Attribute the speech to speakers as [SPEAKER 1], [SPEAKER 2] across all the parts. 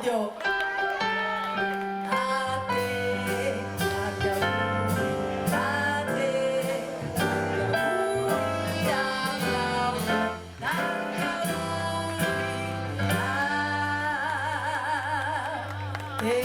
[SPEAKER 1] Occhio! A te, tanti auguri, a te, tanti auguri, a Claudia, tanti auguri a te.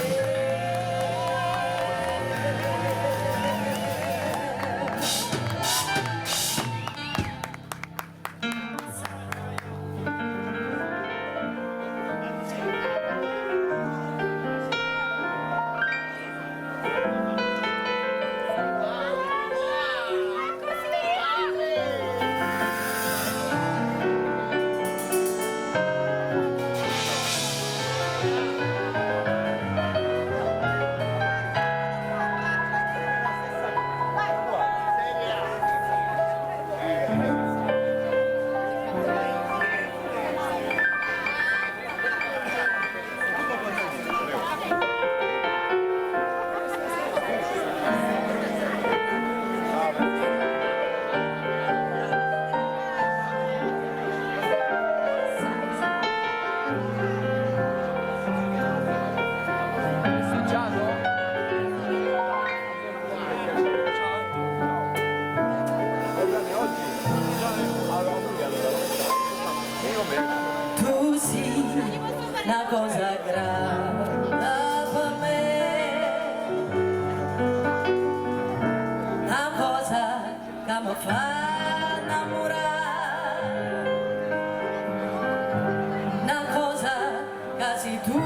[SPEAKER 1] Tu sì, una cosa grande per me, una cosa che mi fa innamorare, una cosa che se tu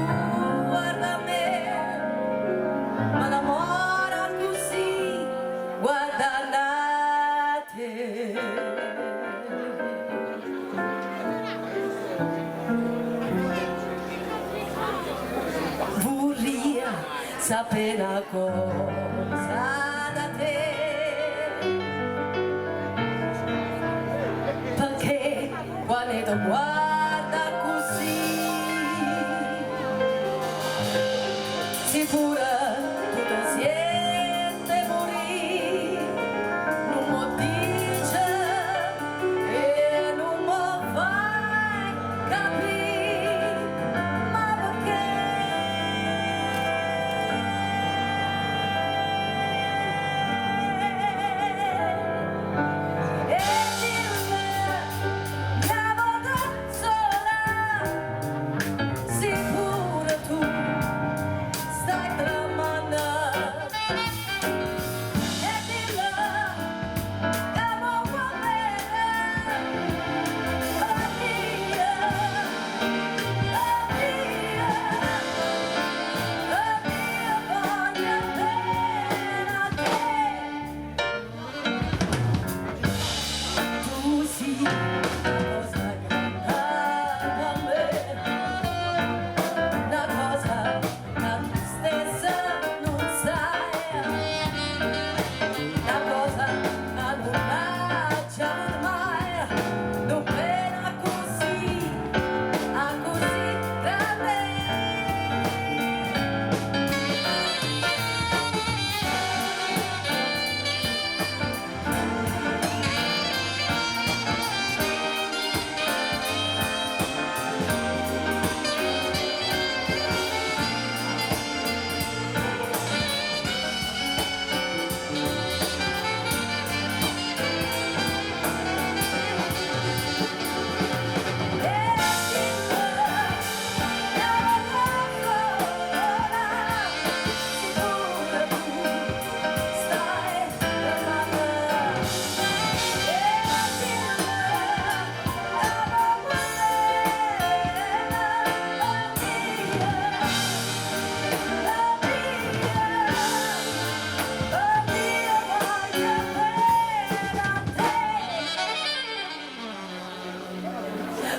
[SPEAKER 1] guarda a me, mi innamora così, guarda a te. Vorria sapere una cosa da te, perché quando ti guarda così, sicura tu ti senti morire, non mi dice e non mi fai capire, ma perché?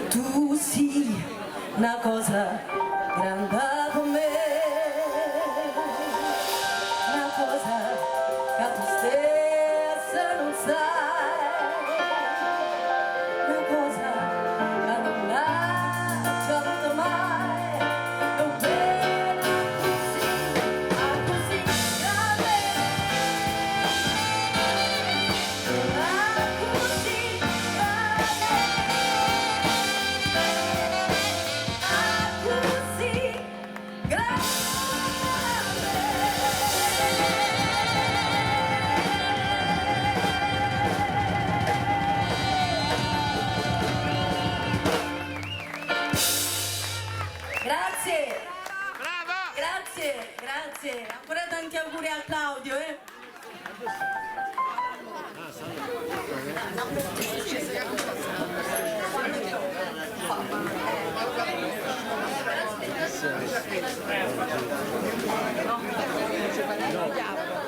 [SPEAKER 1] Tu sì, una cosa grande per me, una cosa che tu stessa non sai, una cosa che non lasciato mai, non bene così grande, così grande. Grazie,
[SPEAKER 2] Brava!
[SPEAKER 1] grazie, grazie. Ancora tanti auguri a Claudio, eh?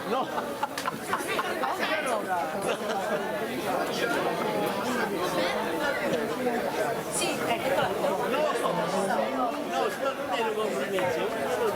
[SPEAKER 2] No!
[SPEAKER 1] Sì, eccola.
[SPEAKER 2] No, non ero complimenti, uno lo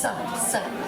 [SPEAKER 1] Sa, sa.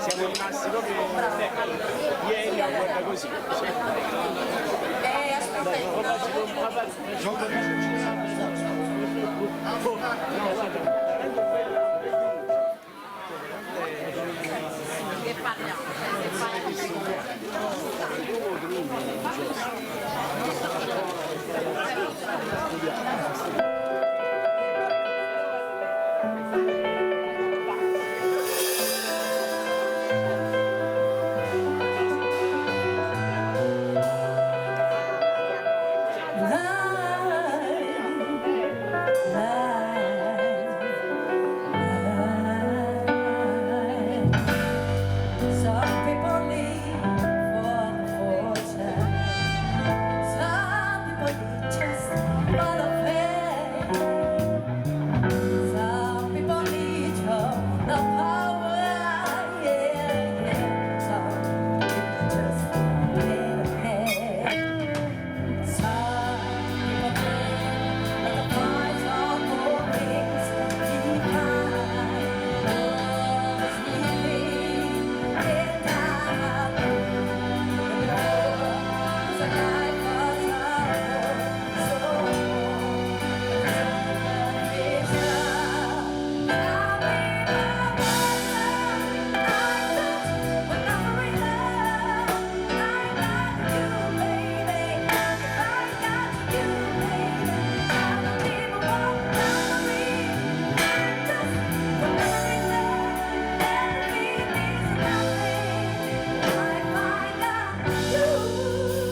[SPEAKER 2] siamo rimasti proprio ieri a guarda così.
[SPEAKER 3] Che parliamo?
[SPEAKER 1] Some people live for the fortune. Some people live just for the fame. Some people live for the power. Yeah, yeah. Some people just get ahead. Some people think that the price of all things divine was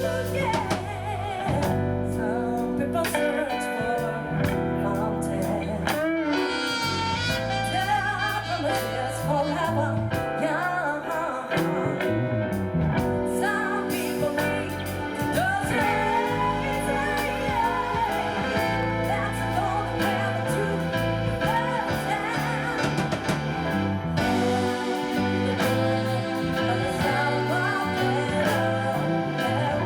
[SPEAKER 1] within. Some people search for mountains. Their promises forever young. Some people need those days. That's the golden way to understand. But the sound of their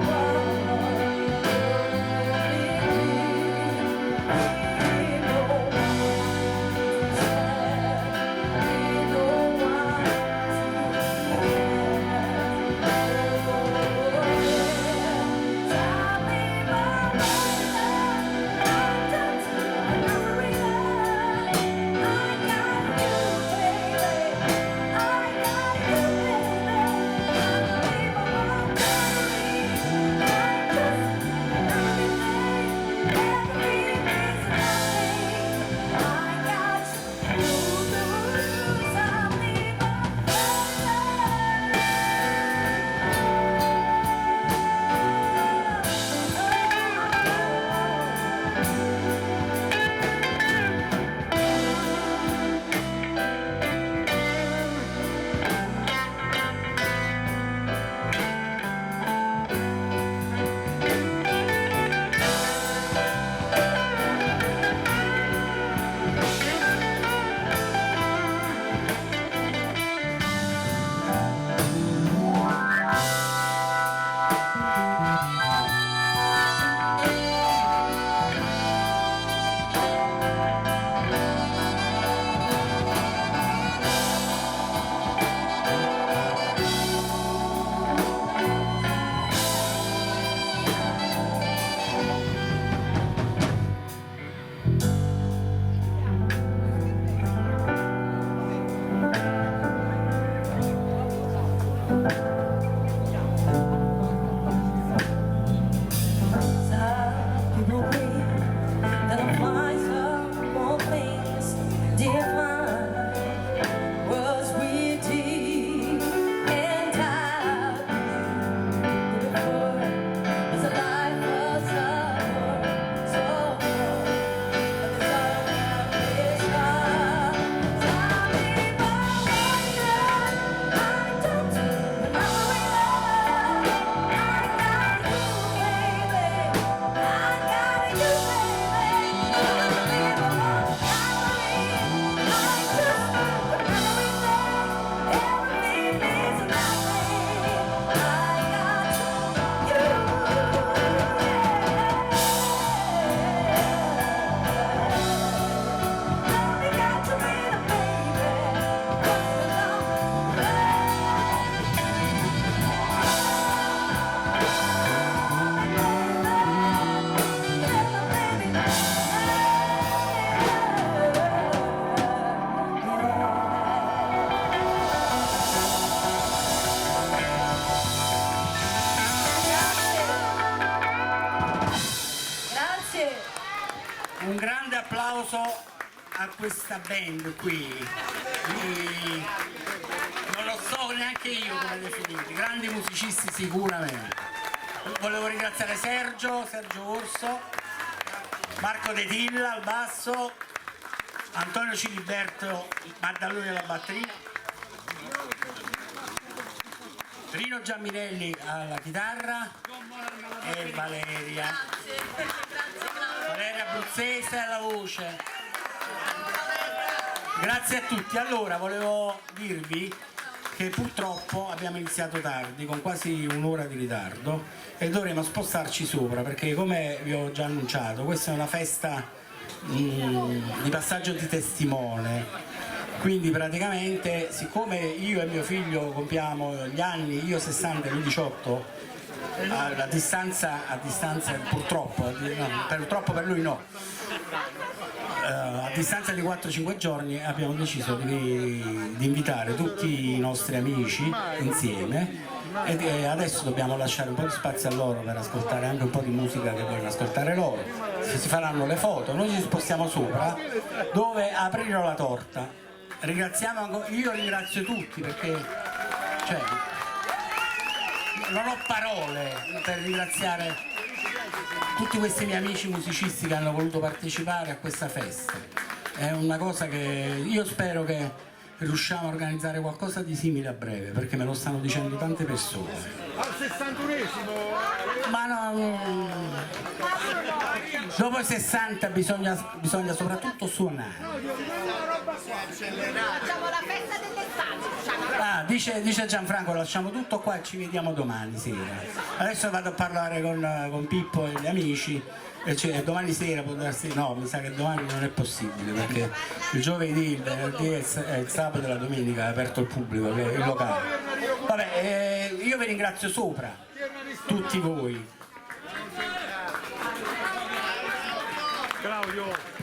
[SPEAKER 4] a questa band qui, non lo so neanche io come definirli, grandi musicisti sicuramente. Volevo ringraziare Sergio Orso, Marco De Tilla al basso, Antonio Ciliberto Maddaloni alla batteria, Rino Giamminelli alla chitarra e Valeria Abruzzese alla voce. Grazie a tutti. Allora volevo dirvi che purtroppo abbiamo iniziato tardi, con quasi un'ora di ritardo, e dovremo spostarci sopra perché, come vi ho già annunciato, questa è una festa di passaggio di testimone. Quindi praticamente, siccome io e mio figlio compiamo gli anni, io 60 e lui 18, a distanza purtroppo per lui no, a distanza di 4-5 giorni abbiamo deciso di invitare tutti i nostri amici insieme, e adesso dobbiamo lasciare un po' di spazio a loro per ascoltare anche un po' di musica che vogliono ascoltare loro. Si faranno le foto, noi ci spostiamo sopra dove aprirò la torta. Io ringrazio tutti perché non ho parole per ringraziare tutti questi miei amici musicisti che hanno voluto partecipare a questa festa. È una cosa che io spero che riusciamo a organizzare qualcosa di simile a breve, perché me lo stanno dicendo tante persone.
[SPEAKER 2] Al 61esimo!
[SPEAKER 4] Ma no, dopo i 60 bisogna soprattutto suonare.
[SPEAKER 3] Facciamo la festa dell'estate.
[SPEAKER 4] Dice Gianfranco, lasciamo tutto qua e ci vediamo domani sera. Adesso vado a parlare con Pippo e gli amici, e domani sera può darsi, no, mi sa che domani non è possibile perché il giovedì, il venerdì e il sabato e la domenica è aperto al pubblico, il locale. Vabbè, io vi ringrazio sopra, tutti voi.
[SPEAKER 2] Claudio!